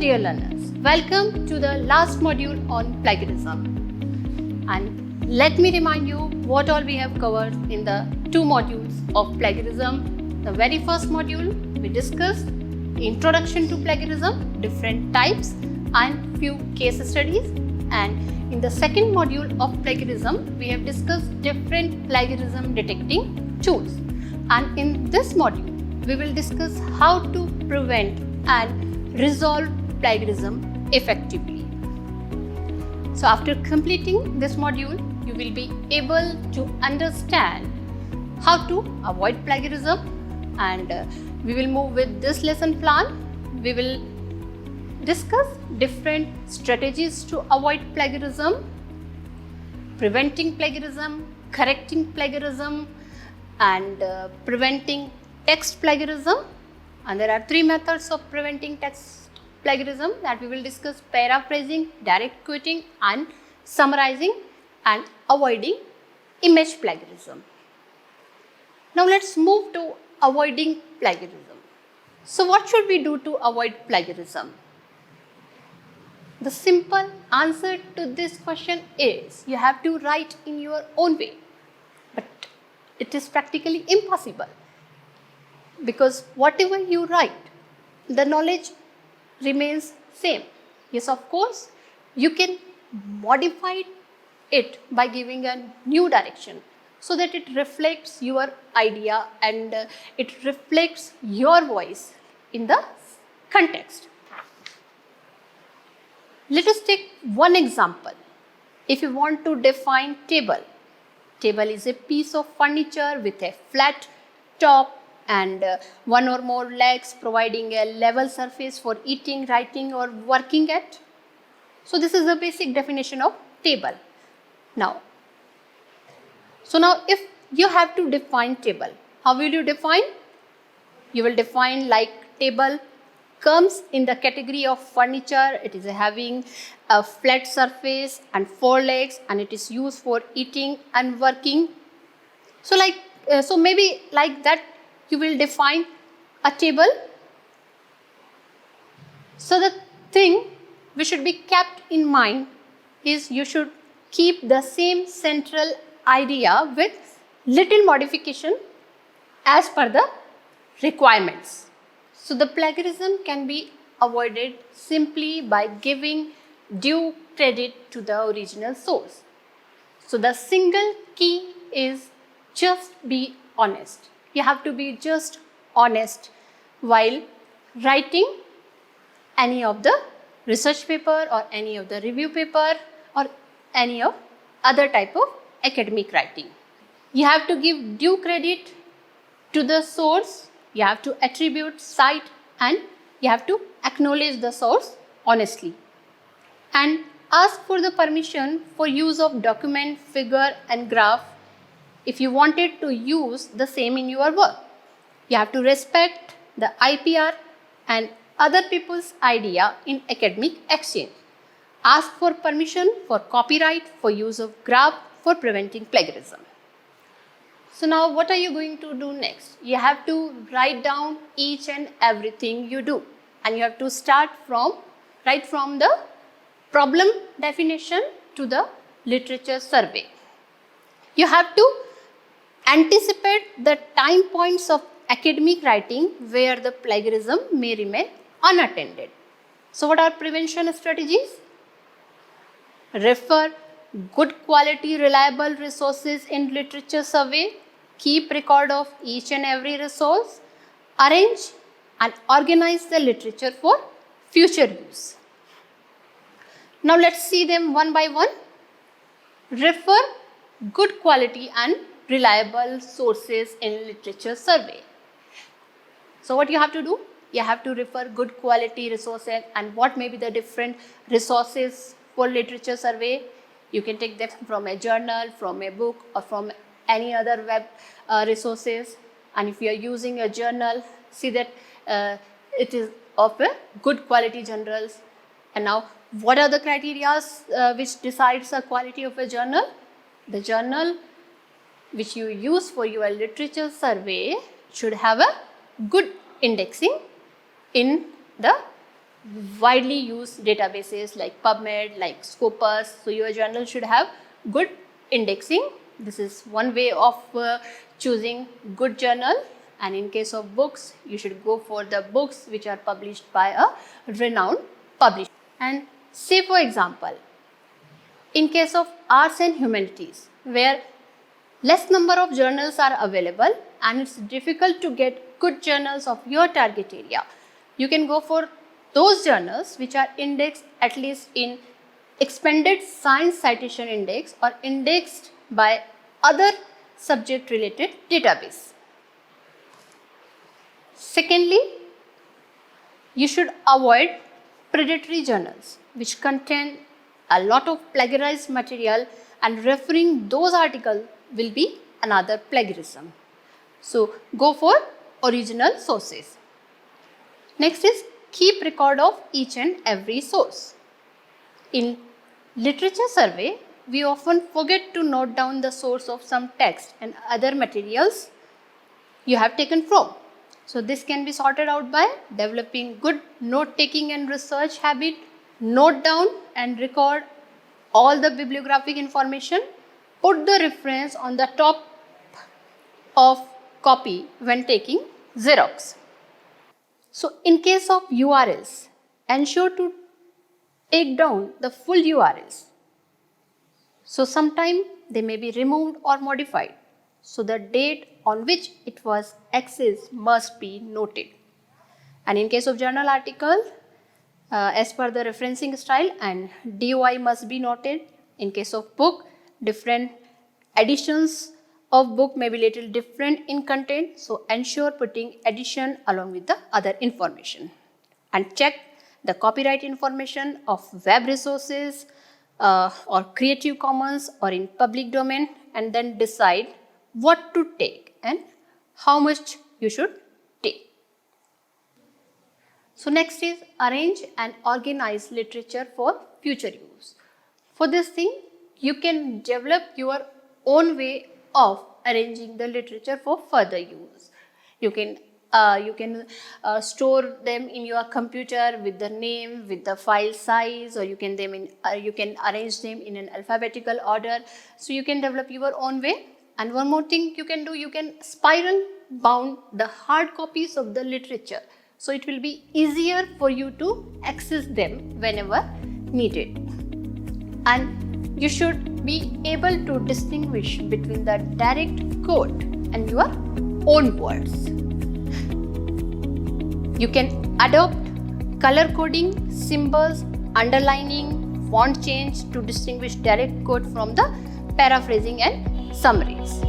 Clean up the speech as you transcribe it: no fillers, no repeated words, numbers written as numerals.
dear learners, welcome to the last module on plagiarism. And let me remind you what all we have covered in the two modules of plagiarism. The very first module, we discussed introduction to plagiarism, different types and few case studies. And in the second module of plagiarism, we have discussed different plagiarism detecting tools. And in this module, we will discuss how to prevent and resolve plagiarism effectively. So after completing this module, you will be able to understand how to avoid plagiarism, and we will move with this lesson plan. We will discuss different strategies to avoid plagiarism, preventing plagiarism, correcting plagiarism, and preventing text plagiarism. And there are three methods of preventing text plagiarism that we will discuss: paraphrasing, direct quoting, and summarizing, and avoiding image plagiarism. Now let's move to avoiding plagiarism. So what should we do to avoid plagiarism? The simple answer to this question is you have to write in your own way, but it is practically impossible, because whatever you write, the knowledge remains same. Yes, of course, you can modify it by giving a new direction so that it reflects your idea and it reflects your voice in the context. Let us take one example. If you want to define table, table is a piece of furniture with a flat top and one or more legs, providing a level surface for eating, writing or working at. So this is the basic definition of table. Now if you have to define table, how will you define? You will define like table comes in the category of furniture. It is having a flat surface and four legs, and it is used for eating and working. So maybe like that you will define a table. So the thing which should be kept in mind is you should keep the same central idea with little modification as per the requirements. So the plagiarism can be avoided simply by giving due credit to the original source. So the single key is just be honest. You have to be just honest while writing any of the research paper or any of the review paper or any of other type of academic writing. You have to give due credit to the source. You have to attribute, cite, and you have to acknowledge the source honestly. And ask for the permission for use of document, figure, and graph if you wanted to use the same in your work. You have to respect the IPR and other people's idea in academic exchange. Ask for permission for copyright, for use of graph, for preventing plagiarism. So now what are you going to do next? You have to write down each and everything you do, and you have to start right from the problem definition to the literature survey. You have to anticipate the time points of academic writing where the plagiarism may remain unattended. So what are prevention strategies? Refer good quality, reliable resources in literature survey. Keep record of each and every resource. Arrange and organize the literature for future use. Now let's see them one by one. Refer good quality and reliable sources in literature survey. So what you have to do? You have to refer good quality resources. And what may be the different resources for literature survey? You can take them from a journal, from a book, or from any other web resources. And if you are using a journal, see that it is of a good quality journals. And now what are the criteria which decides the quality of a journal? The journal which you use for your literature survey should have a good indexing in the widely used databases like PubMed, like Scopus. So your journal should have good indexing. This is one way of choosing good journal. And in case of books, you should go for the books which are published by a renowned publisher. And say for example, in case of arts and humanities, where less number of journals are available and it's difficult to get good journals of your target area, you can go for those journals which are indexed at least in expanded science citation index or indexed by other subject related database. Secondly, you should avoid predatory journals which contain a lot of plagiarized material, and referring those articles will be another plagiarism. So go for original sources. Next is keep record of each and every source. In literature survey, we often forget to note down the source of some text and other materials you have taken from. So this can be sorted out by developing good note-taking and research habit. Note down and record all the bibliographic information. Put the reference on the top of copy when taking Xerox. So in case of URLs, ensure to take down the full URLs. So sometime they may be removed or modified. So the date on which it was accessed must be noted. And in case of journal article, as per the referencing style, and DOI must be noted. In case of book, different editions of book may be little different in content, so ensure putting edition along with the other information. And check the copyright information of web resources or Creative Commons or in public domain, and then decide what to take and how much you should take. So next is arrange and organize literature for future use. For this thing, you can develop your own way of arranging the literature for further use. You can store them in your computer with the name, with the file size, or you can arrange them in an alphabetical order. So you can develop your own way. And one more thing you can do, you can spiral bound the hard copies of the literature. So it will be easier for you to access them whenever needed. And you should be able to distinguish between the direct quote and your own words. You can adopt color coding, symbols, underlining, font change to distinguish direct quote from the paraphrasing and summaries.